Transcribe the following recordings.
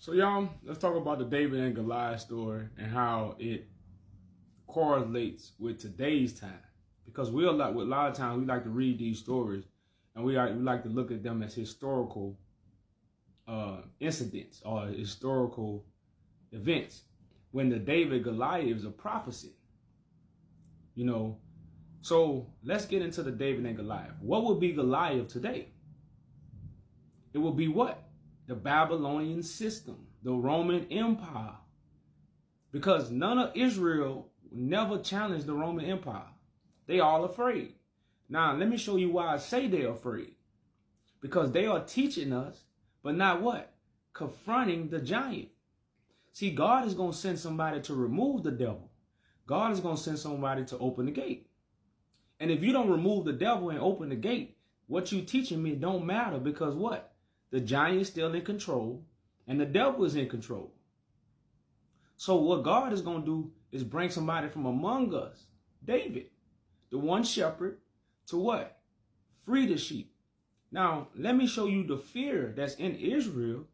So y'all, let's talk about the David and Goliath story and how it correlates with today's time. Because a lot of times we like to read these stories and we like to look at them as historical incidents or historical events. When the David Goliath is a prophecy, So let's get into the David and Goliath. What would be Goliath today? It would be what? The Babylonian system, the Roman Empire. Because none of Israel never challenged the Roman Empire. They all afraid. Now, let me show you why I say they're afraid. Because they are teaching us, but not what? Confronting the giant. See, God is going to send somebody to remove the devil. God is going to send somebody to open the gate. And if you don't remove the devil and open the gate, what you teaching me don't matter, because what? The giant is still in control and the devil is in control. So what God is going to do is bring somebody from among us, David, the one shepherd, to what? Free the sheep. Now, let me show you the fear that's in Israel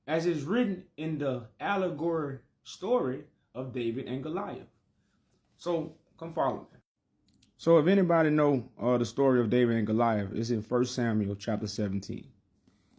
as is written in the allegory story of David and Goliath. So come follow me. So if anybody know the story of David and Goliath, it's in 1 Samuel chapter 17.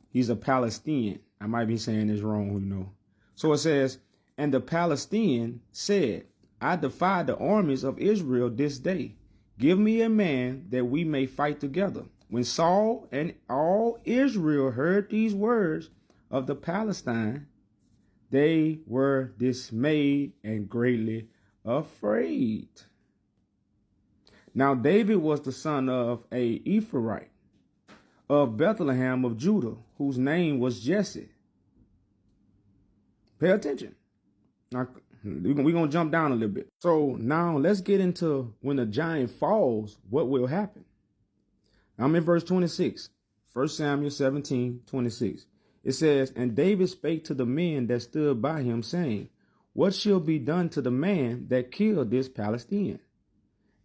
He's a Palestinian. I might be saying this wrong, So it says, and the Palestinian said, I defy the armies of Israel this day. Give me a man that we may fight together. When Saul and all Israel heard these words of the Palestine, they were dismayed and greatly afraid. Now David was the son of a Ephraite of Bethlehem of Judah, whose name was Jesse. Pay attention. Now, we're going to jump down a little bit. So now let's get into when the giant falls, what will happen. I'm in verse 26, 1 Samuel 17:26. It says, and David spake to the men that stood by him, saying, what shall be done to the man that killed this Palestinian?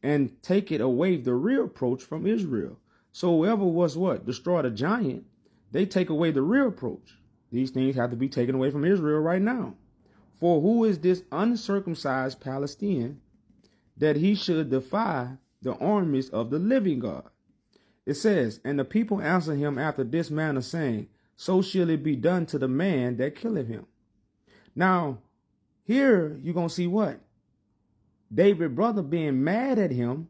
And take it away the reproach from Israel. So whoever was what? Destroy the giant, they take away the reproach. These things have to be taken away from Israel right now. For who is this uncircumcised Palestinian that he should defy the armies of the living God? It says, and the people answered him after this manner, saying, so shall it be done to the man that killeth him. Now, here you're going to see what? David's brother being mad at him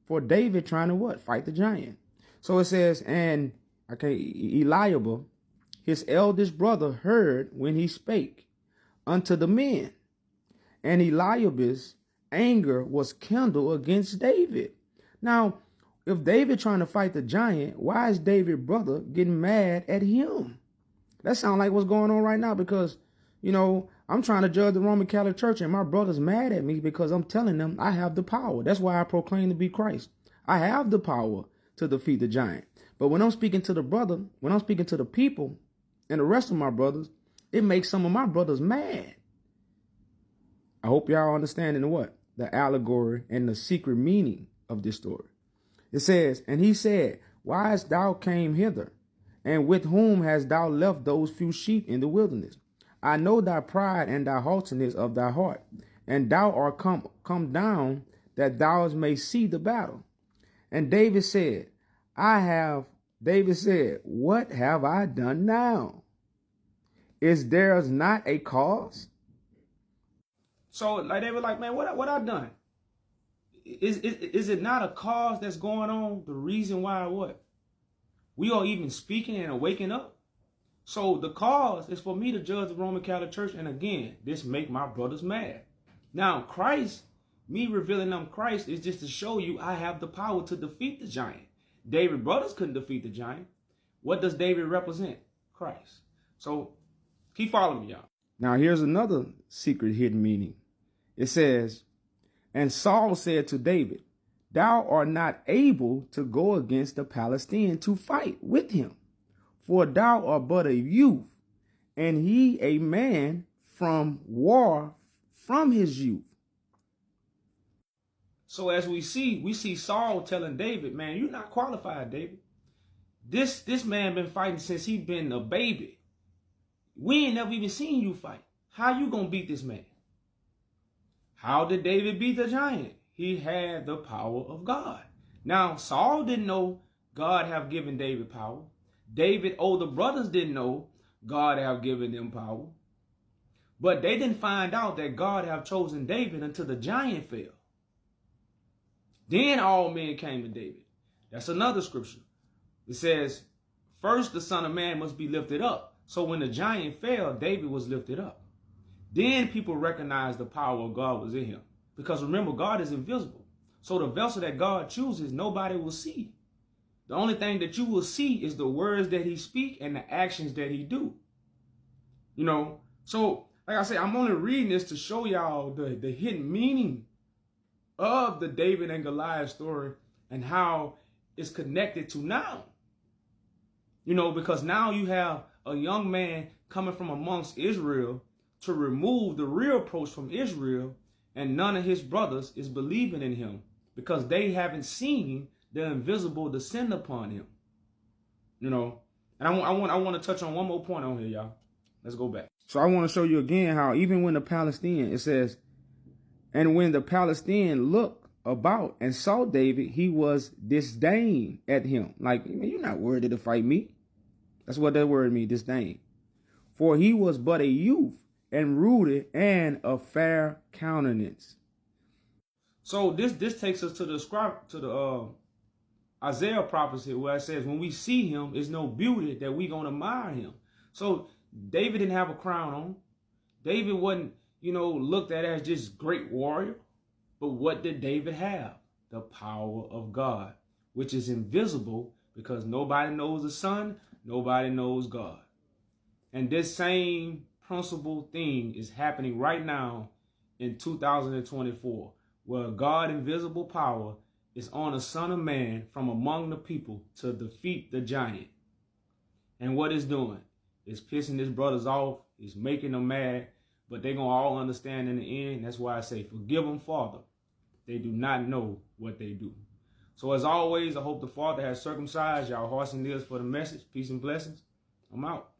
for David trying to what? Fight the giant. So it says, and Eliab, his eldest brother, heard when he spake unto the men. And Eliab's anger was kindled against David. Now, if David trying to fight the giant, why is David's brother getting mad at him? That sounds like what's going on right now, because, I'm trying to judge the Roman Catholic Church and my brother's mad at me because I'm telling them I have the power. That's why I proclaim to be Christ. I have the power to defeat the giant. But when I'm speaking to the brother, when I'm speaking to the people and the rest of my brothers, it makes some of my brothers mad. I hope y'all understanding what? The allegory and the secret meaning of this story. It says, and he said, why hast thou came hither? And with whom hast thou left those few sheep in the wilderness? I know thy pride and thy haughtiness of thy heart, and thou art come down that thou may see the battle. And David said, what have I done now? Is there not a cause? So like they were like, man, what I done? Is it not a cause that's going on? The reason why what? We are even speaking and waking up. So the cause is for me to judge the Roman Catholic Church. And again, this make my brothers mad. Now, Christ, me revealing them Christ is just to show you I have the power to defeat the giant. David's brothers couldn't defeat the giant. What does David represent? Christ. So keep following me, y'all. Now, here's another secret hidden meaning. It says, and Saul said to David, thou art not able to go against the Palestinian to fight with him. For thou art but a youth, and he a man from war from his youth. So as we see Saul telling David, man, you're not qualified, David. This man been fighting since he been a baby. We ain't never even seen you fight. How you gonna beat this man? How did David beat the giant? He had the power of God. Now, Saul didn't know God have given David power. David's older brothers didn't know God have given them power. But they didn't find out that God have chosen David until the giant fell. Then all men came to David. That's another scripture. It says, first the Son of Man must be lifted up. So when the giant fell, David was lifted up. Then people recognized the power of God was in him. Because remember, God is invisible. So the vessel that God chooses, nobody will see. The only thing that you will see is the words that he speak and the actions that he do. You know, so like I said, I'm only reading this to show y'all the hidden meaning of the David and Goliath story and how it's connected to now. You know, because now you have a young man coming from amongst Israel to remove the real reproach from Israel, and none of his brothers is believing in him because they haven't seen the invisible descend upon him. You know, and I want to touch on one more point on here, y'all. Let's go back. So I want to show you again how even when the Palestinian, it says, and when the Palestinian looked about and saw David, he was disdain at him. Like, you're not worthy to fight me. That's what that word means, disdain. For he was but a youth and rooted and of fair countenance. So this takes us to the Isaiah prophecy where it says, when we see him, there's no beauty that we gonna admire him. So David didn't have a crown on. David wasn't, looked at as just great warrior. But what did David have? The power of God, which is invisible because nobody knows the Son, nobody knows God. And this same principle thing is happening right now in 2024, where God invisible power is on a Son of Man from among the people to defeat the giant. And what it's doing is pissing his brothers off, is making them mad, but they're going to all understand in the end. That's why I say, forgive them, Father. They do not know what they do. So as always, I hope the Father has circumcised y'all hearts and ears for the message. Peace and blessings. I'm out.